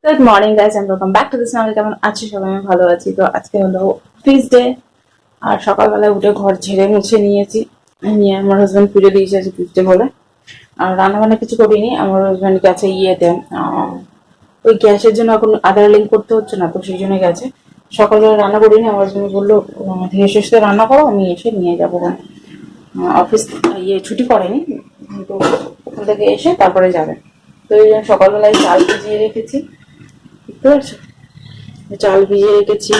Good morning guys and welcome back to this channel. কেমন আছি সবাই? আমি ভালো আছি। তো আজকে হলো ফিজ ডে, আর সকালবেলায় উঠে ঘর ঝেড়ে মুছে নিয়েছি, নিয়ে আমার হাজব্যান্ড পুজো দিয়েছে আজকে ফিজ ডে বলে। আর রান্না বান্না কিছু করিনি, আমার হাজব্যান্ড গেছে ইয়েতে ওই গ্যাসের জন্য এখন আধার লিঙ্ক করতে হচ্ছে না, তো সেই জন্য গেছে। সকালবেলা রান্না করিনি, আমার হাজব্যান্ড বললো ধীরে সুস্থে রান্না করো, আমি এসে নিয়ে যাবো। অফিস ছুটি করেনি, তো ওখান থেকে এসে তারপরে যাবে। তো এই জন্য সকালবেলায় চাল ভিজিয়ে রেখেছি, বুঝতে পারছো? চাল ভিজিয়ে রেখেছি,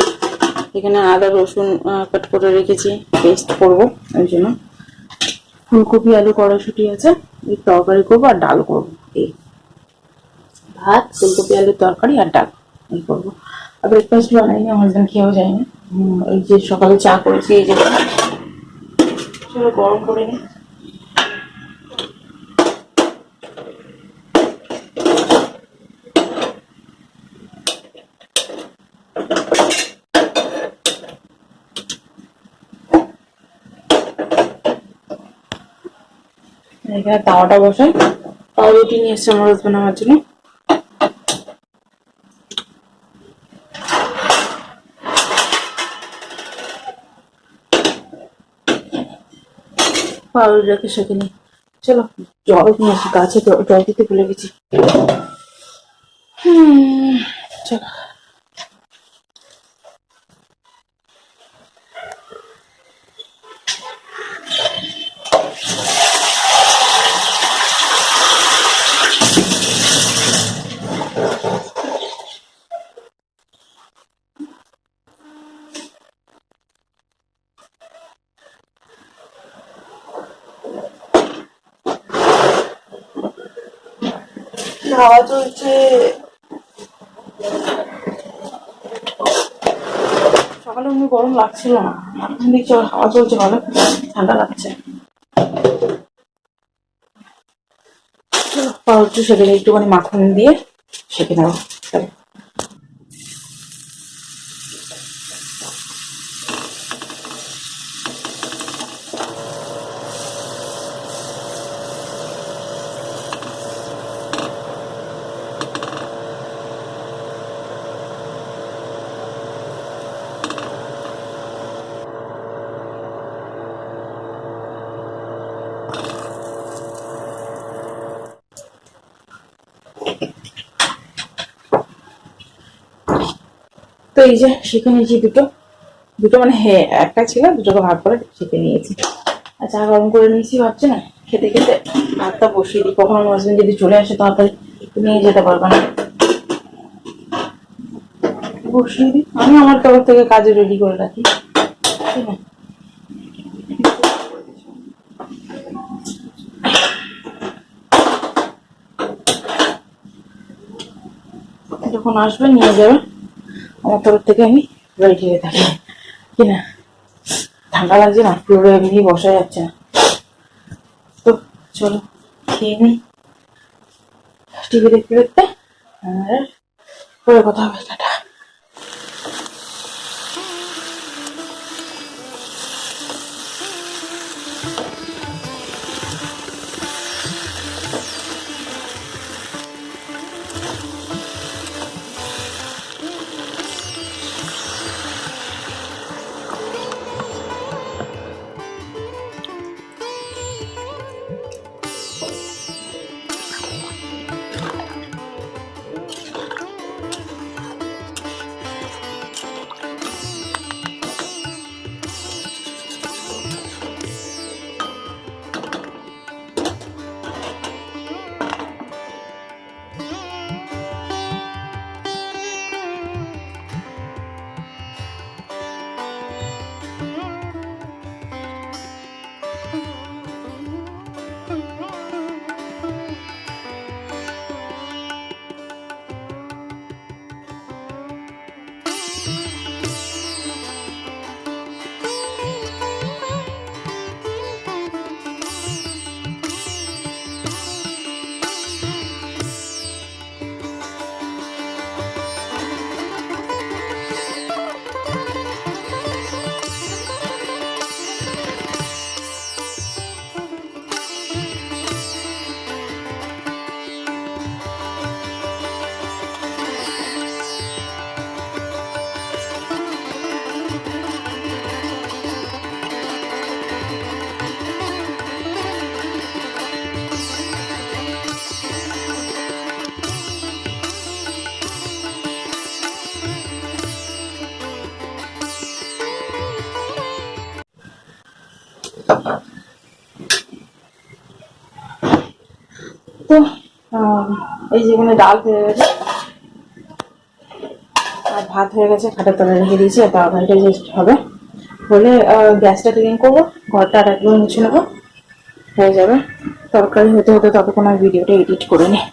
এখানে আদা রসুন কাট করে রেখেছি, পেস্ট করবো। ওই জন্য ফুলকপি আলু কড়াইশুটি আছে, এই তরকারি করবো আর ডাল করবো। এই ভাত, ফুলকপি আলুর তরকারি আর ডাল এই করবো। আর ব্রেকফাস্ট বানাইনি, আমার হাজব্যান্ড খেয়েও যায়নি। এই যে সকালে চা করেছি, এই যে চলো গরম করে নিই। এখানে তাওয়াটা বসাই, পাউরুটি নিয়ে এসছে আমার হাজব্যান্ড আমার জন্য। পাউরুটি রেখে সেঁকে নিই। চলো জল নিয়ে আসি, গাছে জল দিতে ভুলে গেছি। চলো হাওয়া চলছে, সকালে অমনি গরম লাগছিল না, এখন দেখছি হাওয়া চলছে, ভালো ঠান্ডা লাগছে। পাউরুটি সেখানে একটুখানি মাখন দিয়ে সেঁকে নেবো। তো এই যে শিখে নিয়েছি দুটো দুটো মানে একটা ছিল, দুটোকে ভাগ করে শিখে নিয়েছি। আর চা গরম করে নিয়েছি, ভাবছি না খেতে খেতে ভাতটা বসিয়ে দিই, কখনো আমার হাজবেন্ড যদি চলে আসে তাড়াতাড়ি নিয়ে যেতে পারবে না, বসিয়ে দিই। আমি আমার তরফ থেকে কাজে রেডি করে রাখি, ঠিক আছে? যখন আসবে নিয়ে যাবে, আমার তরফ থেকে আমি রেডি হয়ে থাকি, কিনা? ঠান্ডা লাগছে না, পুরো এমনি বসা যাচ্ছে না। তো চলো খেয়ে নিই, টিভি দেখতে দেখতে, আর পরে কথা হবে। টাটা। এই যেখানে ডাল হয়ে গেছে আর ভাত হয়ে গেছে, খাটের তলায় রেখে দিয়েছি। আর তরকারিটা জাস্ট হবে, হলে গ্যাসটা ক্লিন করবো, ঘরটা আর একবার মুছে নেবো, হয়ে যাবে। তরকারি হতে হতে ততক্ষণ আমি ভিডিওটা এডিট করে নিই।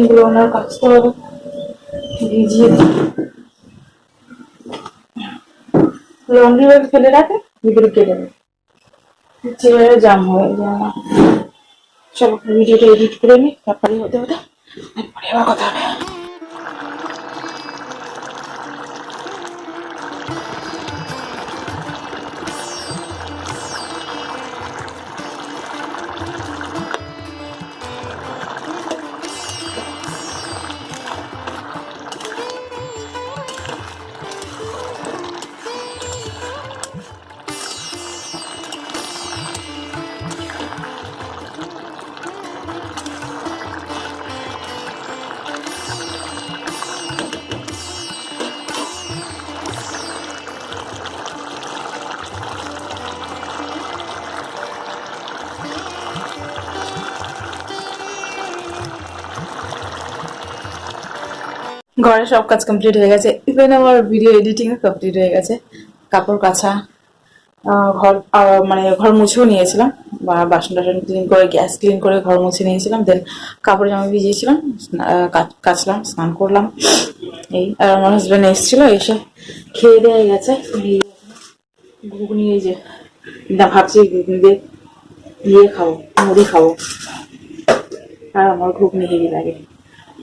এগুলো ওনার কাজতে হবে, ভিজিয়ে লন্ড্রি ব্যাগ ফেলে রাখে, ভিতরে কেটে দেবে, চেয়ারে জাম হয়ে যায় না। চলো ভিডিওটা এডিট করে নিই, তারপরে হতে হতে তারপরে আবার কথা হবে। ঘরে সব কাজ কমপ্লিট হয়ে গেছে, ইভেন আমার ভিডিও এডিটিং কমপ্লিট হয়ে গেছে। কাপড় কাচা, ঘর মানে ঘর মুছেও নিয়েছিলাম, বা বাসন টাসন ক্লিন করে, গ্যাস ক্লিন করে ঘর মুছে নিয়েছিলাম। দেন কাপড় জামা ভিজিয়েছিলাম, কাচলাম, স্নান করলাম। এই আর আমার হাজব্যান্ড এসেছিল, এসে খেয়ে দিয়ে গেছে। ঘুগনি, এই যে না ভাবছি ঘুগনি দিয়ে দিয়ে খাবো, মুড়ি খাবো। আর আমার ঘুগনি হেভি লাগে।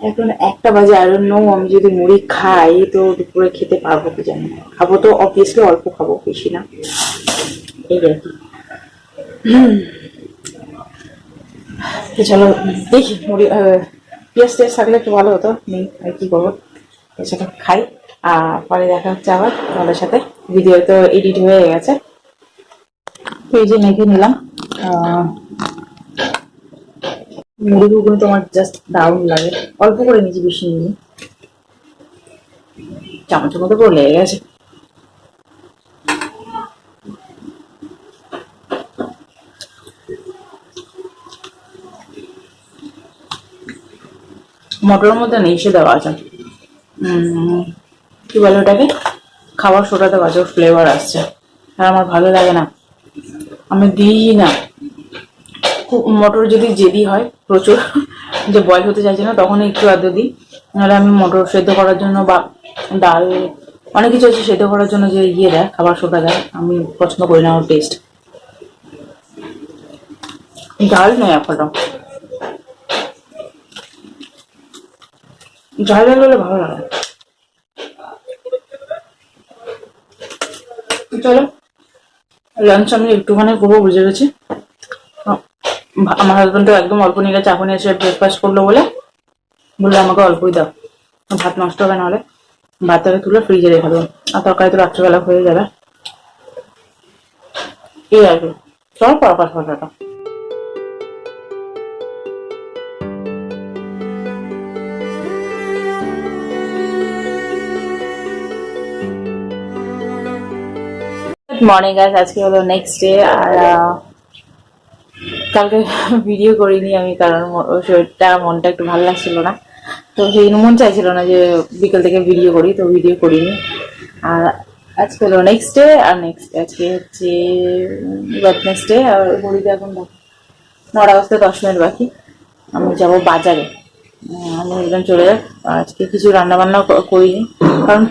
এখন 1টা বাজে, আর নো, আমি যদি মুড়ি খাই তো দুপুরে খেতে পারবো কি জানি না। খাবো তো অবভিয়াসলি অল্প খাবো, বেশি না, এই আর কি। তো চলো দেখি, মুড়ি পেঁয়াজ টেস্ট থাকলে একটু ভালো হতো, নেই আর কি করবো। সেটা খাই, পরে দেখা হচ্ছে আবার তোমাদের সাথে। ভিডিও তো এডিট হয়ে গেছে, পেজে মেখে নিলাম। মুড়ি ঘুগনি তো আমার জাস্ট দারুণ লাগে। অল্প করে নিয়েছি, বেশি নিয়ে চামচের মতো করে লেগে গেছে। মটরের মধ্যে নেই, সে দেওয়া আছে কি বলে ওটাকে, খাবার সোডা দেওয়া আছে, ওর ফ্লেভার আসছে। আর আমার ভালো লাগে না, আমি দিই না। মটর যদি জেদি হয় প্রচুর, যে বয়েল হতে চাইছে না, তখন একটু আদৌ দিই। নাহলে আমি মটর সেদ্ধ করার জন্য বা ডাল, অনেক কিছু আছে সেদ্ধ করার জন্য যে দেয়, খাবার সোডা দেয়, আমি পছন্দ করি না ওর টেস্ট। ডাল নয় এখনো, ঝাল ঝাল হলে ভালো লাগে। চলো লাঞ্চ আমি একটুখানি করবো, বুঝে গেছি। আমার হাজবেন্ড তো একদম অল্প নিয়ে গেছে, এখন এসে ব্রেকফাস্ট করলো বললো আমাকে অল্পই দাও, ভাত নষ্ট হবে, নাহলে ভাতটাকে তুলে ফ্রিজে রেখে দেবো, আর তরকারি তো রাত্রেবেলা হয়ে যাবে। এই আর কি, চলো পর কথাটা। মর্নিং গাইস, আজকে হলো নেক্সট ডে। আর কালকে ভিডিও করিনি আমি, কারণ শরীরটা, মনটা একটু ভালো লাগছিল না, তো সেই মন চাইছিল না যে বিকেল থেকে ভিডিও করি, তো ভিডিও করিনি। আর আজকে হলো নেক্সট ডে, আর নেক্সট আজকে হচ্ছে ওয়েডনেসডে। আর ঘড়িতে এখন 9টা বাজতে 10 মিনিট বাকি। আমি যাবো বাজারে, আমি একদম চলে যাক। আজকে কিছু রান্না বান্না করিনি, কারণ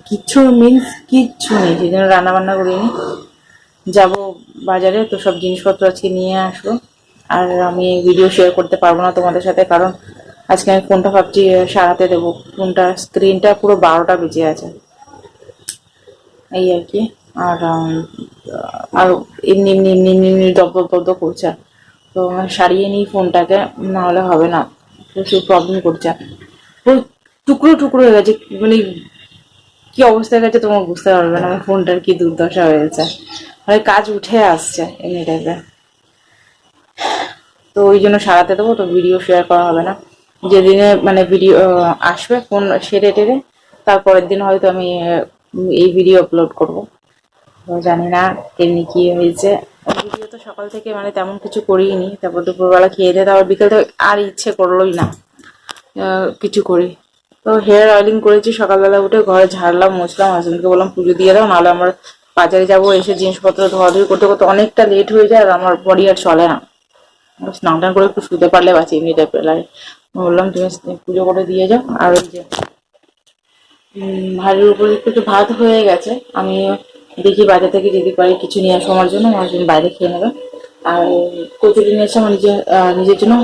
কিচ্ছু মিন্স কিচ্ছু নেই, সেই জন্য রান্না বান্না করিনি। যাবো বাজারে, তো সব জিনিসপত্র আজকে নিয়ে আসবো। আর আমি ভিডিও শেয়ার করতে পারবো না তোমাদের সাথে, কারণ আজকে আমি ফোনটা ভাবছি সারাতে দেবো। ফোনটা স্ক্রিনটা পুরো 12টা বেজে আছে, এই আর কি। আর আর এমনি এমনি এমনি এমনি এমনি দপ করছে, তো সারিয়ে নিই ফোনটাকে, না হলে হবে না, প্রচুর প্রবলেম করছে। টুকরো টুকরো হয়ে গেছে, মানে কি অবস্থা হয়ে গেছে তোমার বুঝতে পারবে না, আমার ফোনটার কি দুর্দশা হয়েছে। মানে কাজ উঠে আসছে এমনি টাইপের। তো ওই জন্য সারাতে দেবো, তো ভিডিও শেয়ার করা হবে না। যেদিনে মানে ভিডিও আসবে ফোন সেরে টেরে, তারপরের দিন হয়তো আমি এই ভিডিও আপলোড করব। তো জানি না এমনি কি হয়েছে। ভিডিও তো সকাল থেকে মানে তেমন কিছু করিনি, তারপর দুপুরবেলা খেয়ে দিয়ে তারপর বিকেল থেকে আর ইচ্ছে করলোই না কিছু করি। তো হেয়ার অয়েলিং করেছি সকালবেলা উঠে, ঘরে ঝাড়লাম মুছলাম, হাজবেন্ডকে বললাম পুজো দিয়ে দাও, নাহলে আমার বাজারে যাবো, এসে জিনিসপত্র ধোয়াধুয়ি করতে করতে অনেকটা লেট হয়ে যায়, আর আমার বডি আর চলে না। স্নান টান করে একটু শুতে পারলে বাঁচি, এমনি টাইপের লাগে। বললাম তুমি পুজো করে দিয়ে যাও। আর ওই যে ভারির উপরে একটু ভাত হয়ে গেছে, আমি দেখি বাজার থেকে যদি পারি কিছু নিয়ে আসো আমার জন্য, আমার জন্য বাইরে খেয়ে নেবে। আর কচুরি নিয়ে এসে আমার নিজের জন্য,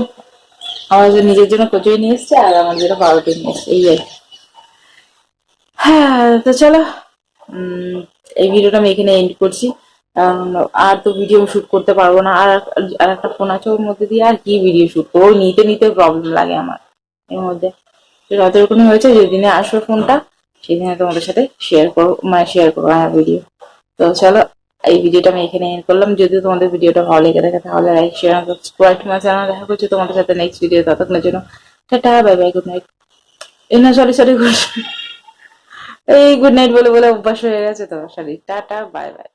নিজের জন্য কচুরি নিয়ে এসছে, আর আমার জন্য পাউরুটি নিয়ে এসছে, এই আর কি। হ্যাঁ, তো চলো এই ভিডিওটা আমি এখানে এন্ড করছি। কারণ আর তো ভিডিও শুট করতে পারবো না, আর একটা ফোন আছে ওর মধ্যে দিয়ে আর কি ভিডিও শুট করবো, ওই নিতে নিতে প্রবলেম লাগে আমার এর মধ্যে। তো যতটুকুনি হয়েছে, যেদিনে আসবে ফোনটা সেদিনে তোমাদের সাথে শেয়ার করবো, মানে শেয়ার করবো ভিডিও। তো চলো এই ভিডিওটা আমি এখানে এন্ড করলাম। যদি তোমাদের ভিডিওটা ভালো লেগে থাকে তাহলে লাইক শেয়ার সাবস্ক্রাইব আমার চ্যানেল। দেখা করছি তোমাদের সাথে নেক্সট ভিডিও, ততক্ষণের জন্য tata, bye bye, good night. না, সরি সরি, এই গুড নাইট বলে বলে অভ্যাস হয়ে গেছে তো, সরি, টাটা, বাই বাই।